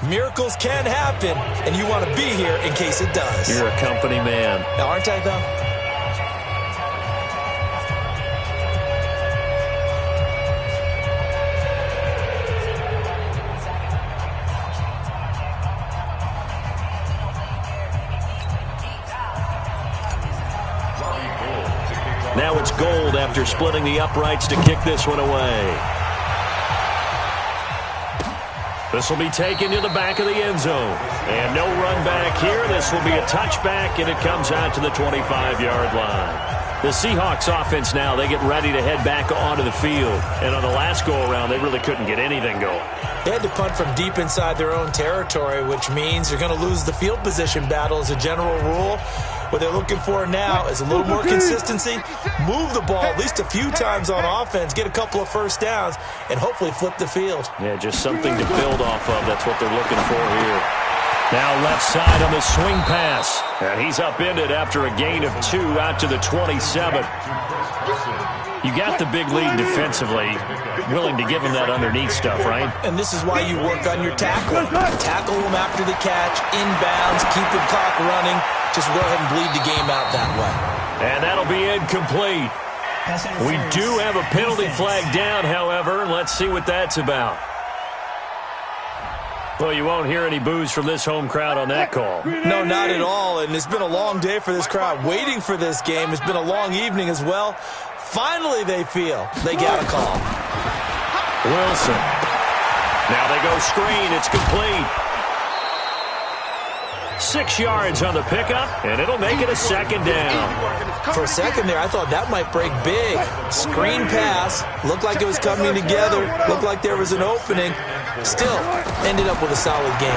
Miracles can happen, and you want to be here in case it does. You're a company man. Now, aren't I, though? Now it's Gold after splitting the uprights to kick this one away. This will be taken to the back of the end zone. And no run back here. This will be a touchback, and it comes out to the 25-yard line. The Seahawks offense now, they get ready to head back onto the field. And on the last go-around, they really couldn't get anything going. They had to punt from deep inside their own territory, which means you're going to lose the field position battle as a general rule. What they're looking for now is a little more consistency, move the ball at least a few times on offense, get a couple of first downs, and hopefully flip the field. Yeah, just something to build off of. That's what they're looking for here. Now left side on the swing pass. And he's upended after a gain of 2 out to the 27. You got the big lead defensively, willing to give him that underneath stuff, right? And this is why you work on your tackle. Tackle him after the catch, inbounds, keep the clock running. Just go ahead and bleed the game out that way. And that'll be incomplete. We do have a penalty flag down, however. Let's see what that's about. Well, you won't hear any boos from this home crowd on that call. No, not at all. And it's been a long day for this crowd waiting for this game. It's been a long evening as well. Finally, they feel they got a call. Wilson. Now they go screen. It's complete. 6 yards on the pickup, and it'll make it a second down. For a second there, I thought that might break big. Screen pass. Looked like it was coming together. Looked like there was an opening. Still, ended up with a solid game.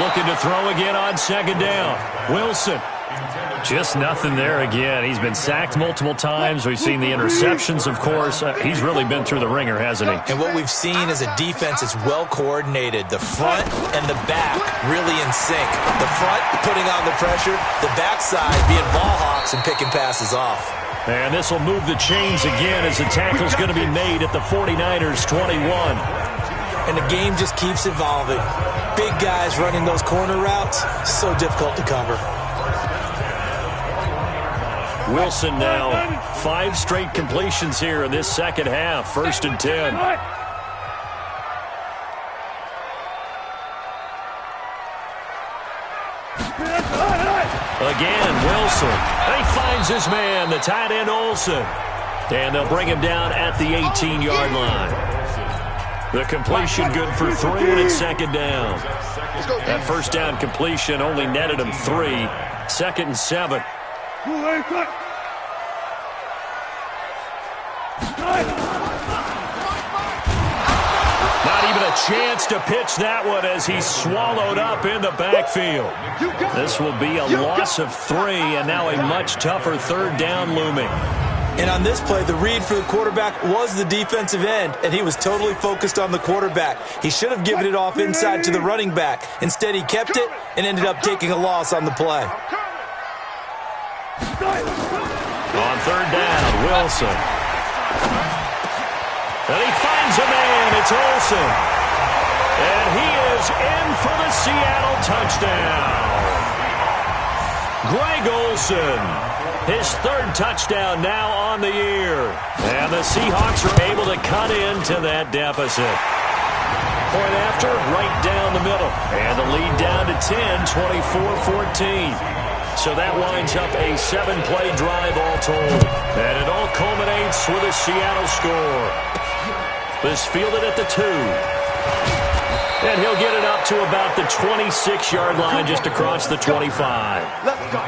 Looking to throw again on second down. Wilson. Just nothing there again. He's been sacked multiple times. We've seen the interceptions, of course. He's really been through the ringer, hasn't he? And what we've seen is a defense that's well coordinated. The front and the back really in sync. The front putting on the pressure. The backside being ball hawks and picking passes off. And this will move the chains again as the tackle's going to be made at the 49ers 21. And the game just keeps evolving. Big guys running those corner routes, so difficult to cover. Wilson now, 5 straight completions here in this second half. 1st and 10. Again, Wilson. He finds his man, the tight end Olsen. And they'll bring him down at the 18-yard line. The completion good for 3, and it's second down. That first down completion only netted him 3. 2nd and 7. Not even a chance to pitch that one as he's swallowed up in the backfield. This will be a loss of 3, and now a much tougher 3rd down looming. And on this play, the read for the quarterback was the defensive end, and he was totally focused on the quarterback. He should have given it off inside to the running back. Instead, he kept it and ended up taking a loss on the play. On 3rd down, Wilson. And he finds a man. It's Olsen. And he is in for the Seattle touchdown. Greg Olsen. His 3rd touchdown now on the year. And the Seahawks are able to cut into that deficit. Point after, right down the middle. And the lead down to 10, 24-14. So that winds up a 7-play drive all told. And it all culminates with a Seattle score. This fielded at the 2. And he'll get it up to about the 26-yard line just across the 25. Let's go.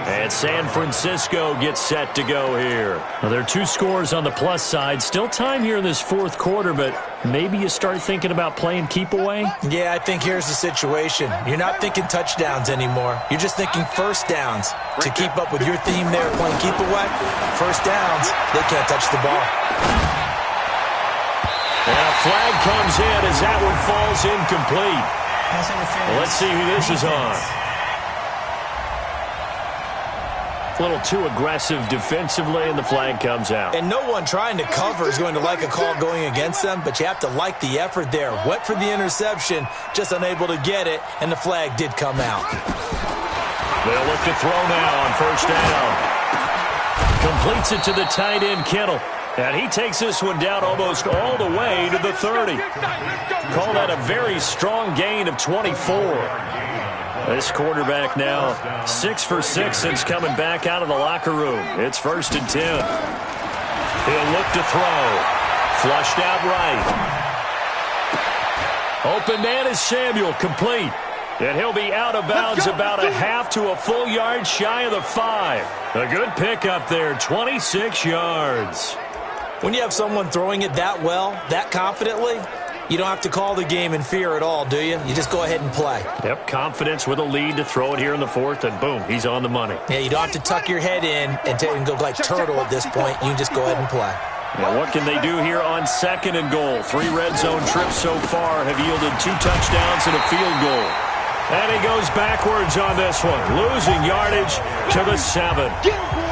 And San Francisco gets set to go here. Well, there are 2 scores on the plus side. Still time here in this 4th quarter, but maybe you start thinking about playing keep away? Yeah, I think here's the situation. You're not thinking touchdowns anymore. You're just thinking first downs. To keep up with your theme there, playing keep away, first downs, they can't touch the ball. And a flag comes in as that one falls incomplete. Well, let's see who this is on. A little too aggressive defensively, and the flag comes out. And no one trying to cover is going to like a call going against them, but you have to like the effort there. Went for the interception, just unable to get it, and the flag did come out. They'll look to throw now on 1st down. Completes it to the tight end, Kittle. And he takes this one down almost all the way to the 30. Call that a very strong gain of 24. This quarterback now 6 for 6 since coming back out of the locker room. It's 1st and 10. He'll look to throw. Flushed out right. Open man is Samuel, complete. And he'll be out of bounds about a half to a full yard shy of the 5. A good pickup there, 26 yards. When you have someone throwing it that well, that confidently, you don't have to call the game in fear at all, do you? You just go ahead and play. Yep, confidence with a lead to throw it here in the 4th, and boom, he's on the money. Yeah, you don't have to tuck your head in and go like turtle at this point. You can just go ahead and play. Now, what can they do here on 2nd and goal? 3 red zone trips so far have yielded 2 touchdowns and a field goal. And he goes backwards on this one, losing yardage to the 7.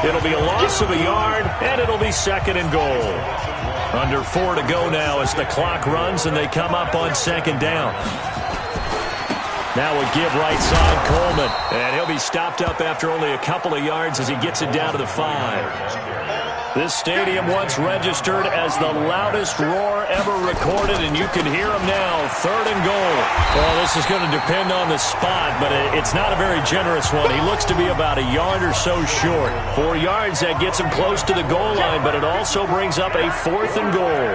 It'll be a loss of a yard, and it'll be 2nd and goal. Under 4 to go now as the clock runs, and they come up on 2nd down. Now a give right side, Coleman. And he'll be stopped up after only a couple of yards as he gets it down to the 5. This stadium once registered as the loudest roar ever recorded, and you can hear him now, 3rd and goal. Well, this is going to depend on the spot, but it's not a very generous one. He looks to be about a yard or so short. 4 yards, that gets him close to the goal line, but it also brings up a 4th and goal.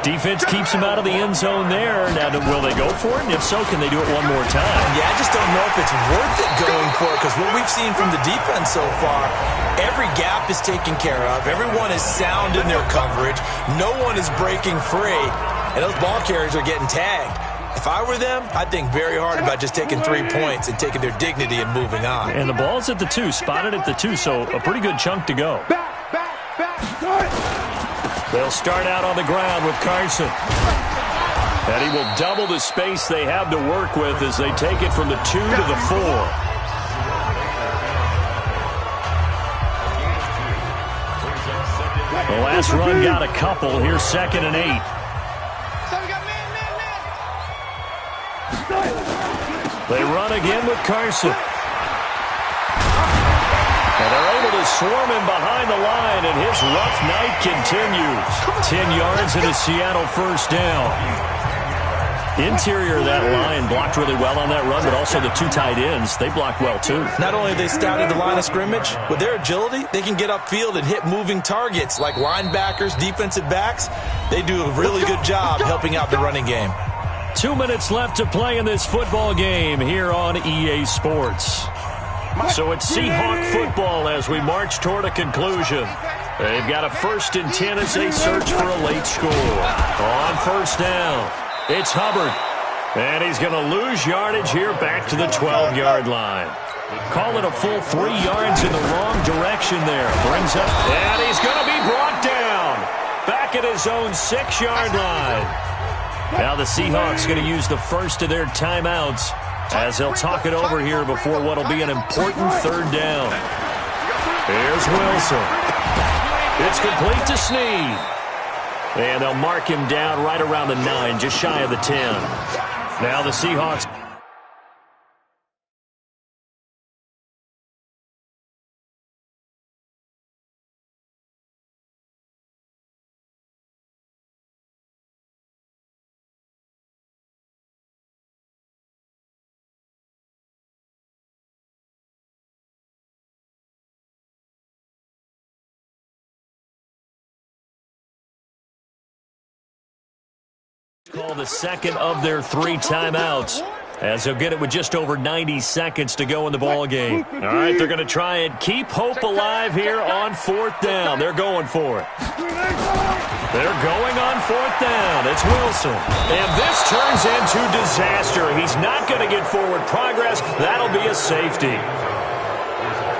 Defense keeps him out of the end zone there. Now, will they go for it? And if so, can they do it one more time? Yeah, I just don't know if it's worth it going for it, because what we've seen from the defense so far, every gap is taken care of. Everyone is sound in their coverage. No one is breaking free. And those ball carriers are getting tagged. If I were them, I'd think very hard about just taking 3 points and taking their dignity and moving on. And the ball's at the 2, spotted at the 2, so a pretty good chunk to go. They'll start out on the ground with Carson. And he will double the space they have to work with as they take it from the 2 to the 4. The last run got a couple. Here's 2nd and 8. They run again with Carson. And they're able to swarm him behind the line, and his rough night continues. 10 yards and a Seattle 1st down. Interior of that line blocked really well on that run, but also the 2 tight ends, they blocked well too. Not only have they scouted the line of scrimmage, with their agility, they can get upfield and hit moving targets like linebackers, defensive backs. They do a really good job helping out the running game. 2 minutes left to play in this football game here on EA Sports. So it's Seahawk football as we march toward a conclusion. They've got a 1st and 10 as they search for a late score. On 1st down, it's Hubbard. And he's going to lose yardage here back to the 12-yard line. Call it a full 3 yards in the wrong direction there. Brings up, and he's going to be brought down. Back at his own 6-yard line. Now the Seahawks going to use the first of their timeouts as they'll talk it over here before what will be an important 3rd down. Here's Wilson. It's complete to Snead. And they'll mark him down right around the 9, just shy of the 10. Now the Seahawks. Call the 2nd of their 3 timeouts as they'll get it with just over 90 seconds to go in the ball game. All right, they're going to try and keep hope alive here on 4th down. They're going for it. They're going on 4th down. It's Wilson. And this turns into disaster. He's not going to get forward progress. That'll be a safety.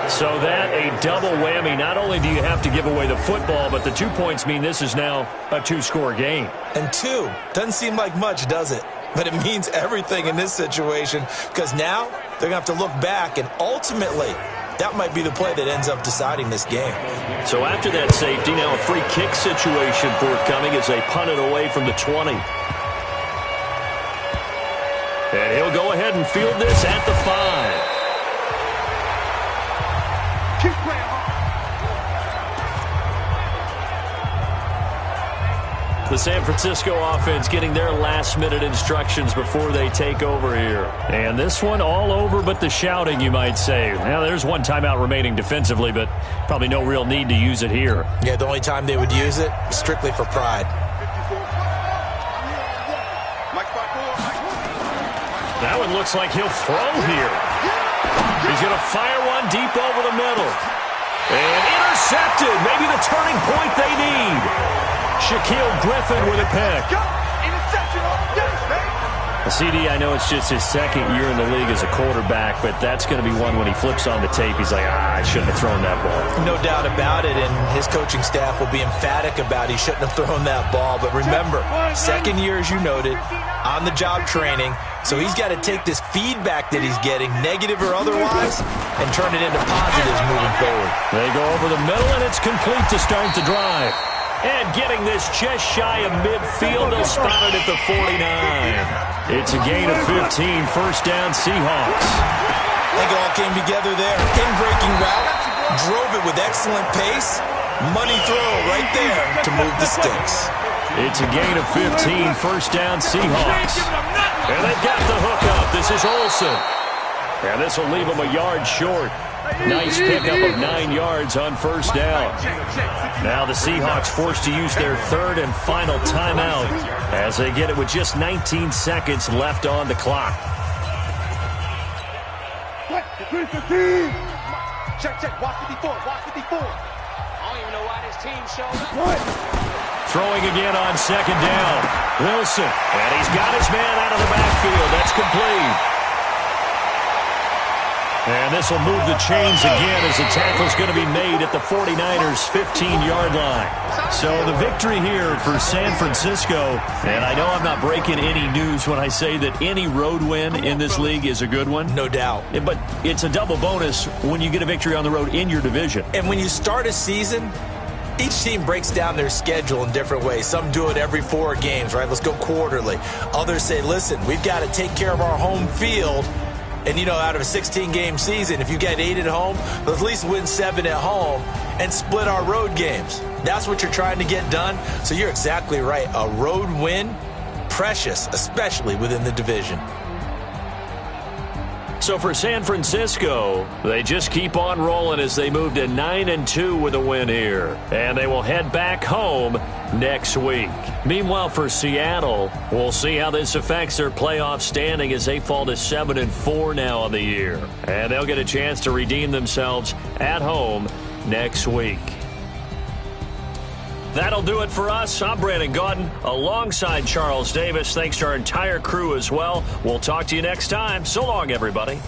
So that a double whammy. Not only do you have to give away the football, but the 2 points mean this is now a 2-score game. And 2 doesn't seem like much, does it? But it means everything in this situation because now they're going to have to look back, and ultimately that might be the play that ends up deciding this game. So after that safety, now a free kick situation forthcoming as they punt it away from the 20. And he'll go ahead and field this at the 5. The San Francisco offense getting their last-minute instructions before they take over here. And this one all over but the shouting, you might say. Now, there's 1 timeout remaining defensively, but probably no real need to use it here. Yeah, the only time they would use it, strictly for pride. That one looks like he'll throw here. He's going to fire one deep over the middle. And intercepted. Maybe the turning point they need. Shaquille Griffin with a pick. Interception on the dash, man. CD, I know it's just his second year in the league as a quarterback, but that's going to be one when he flips on the tape, he's like, I shouldn't have thrown that ball. No doubt about it, and his coaching staff will be emphatic about he shouldn't have thrown that ball. But remember, second year, as you noted, on-the-job training, so he's got to take this feedback that he's getting, negative or otherwise, and turn it into positives moving forward. They go over the middle, and it's complete to start the drive. And getting this just shy of midfield, they'll spot it at the 49. It's a gain of 15, first down Seahawks. I think it all came together there. In-breaking route, drove it with excellent pace. Money throw right there to move the sticks. It's a gain of 15, first down Seahawks. And they've got the hook up. This is Olsen. And this will leave them a yard short. Nice pickup of 9 yards on first down. Now the Seahawks forced to use their third and final timeout as they get it with just 19 seconds left on the clock. Check, watch 54, watch 54. I don't even know why this team showed up. Throwing again on second down. Wilson, and he's got his man out of the backfield. That's complete. And this will move the chains again as the tackle's going to be made at the 49ers' 15-yard line. So the victory here for San Francisco, and I know I'm not breaking any news when I say that any road win in this league is a good one. No doubt. But it's a double bonus when you get a victory on the road in your division. And when you start a season, each team breaks down their schedule in different ways. Some do it every 4 games, right? Let's go quarterly. Others say, listen, we've got to take care of our home field. And, you know, out of a 16-game season, if you get 8 at home, let's at least win 7 at home and split our road games. That's what you're trying to get done. So you're exactly right. A road win, precious, especially within the division. So for San Francisco, they just keep on rolling as they move to 9-2 with a win here. And they will head back home next week. Meanwhile, for Seattle, we'll see how this affects their playoff standing as they fall to 7-4 now on the year. And they'll get a chance to redeem themselves at home next week. That'll do it for us. I'm Brandon Gaudin alongside Charles Davis. Thanks to our entire crew as well. We'll talk to you next time. So long, everybody.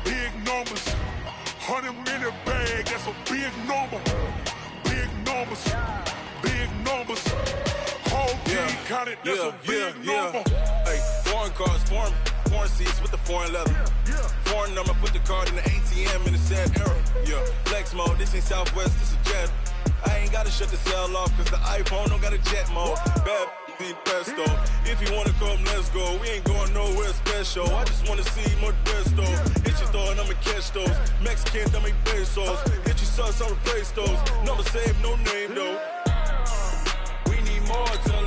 Big numbers, 100 in the bag, that's a big number. Big numbers, whole team counted, that's a big number. Hey, foreign cars, foreign seats with the foreign leather. Foreign number, put the card in the ATM in the sad era. Yeah, flex mode, this ain't Southwest, this is Jet. I ain't gotta shut the cell off, cause the iPhone don't got a jet mode. Bad be pesto. If you wanna come, let's go. We ain't going nowhere special. I just wanna see more pesto. Hit your throw and I'ma catch those. Mexican, dummy pesos. Hit your sauce, I'll replace those. Number saved, no name though. We need more time.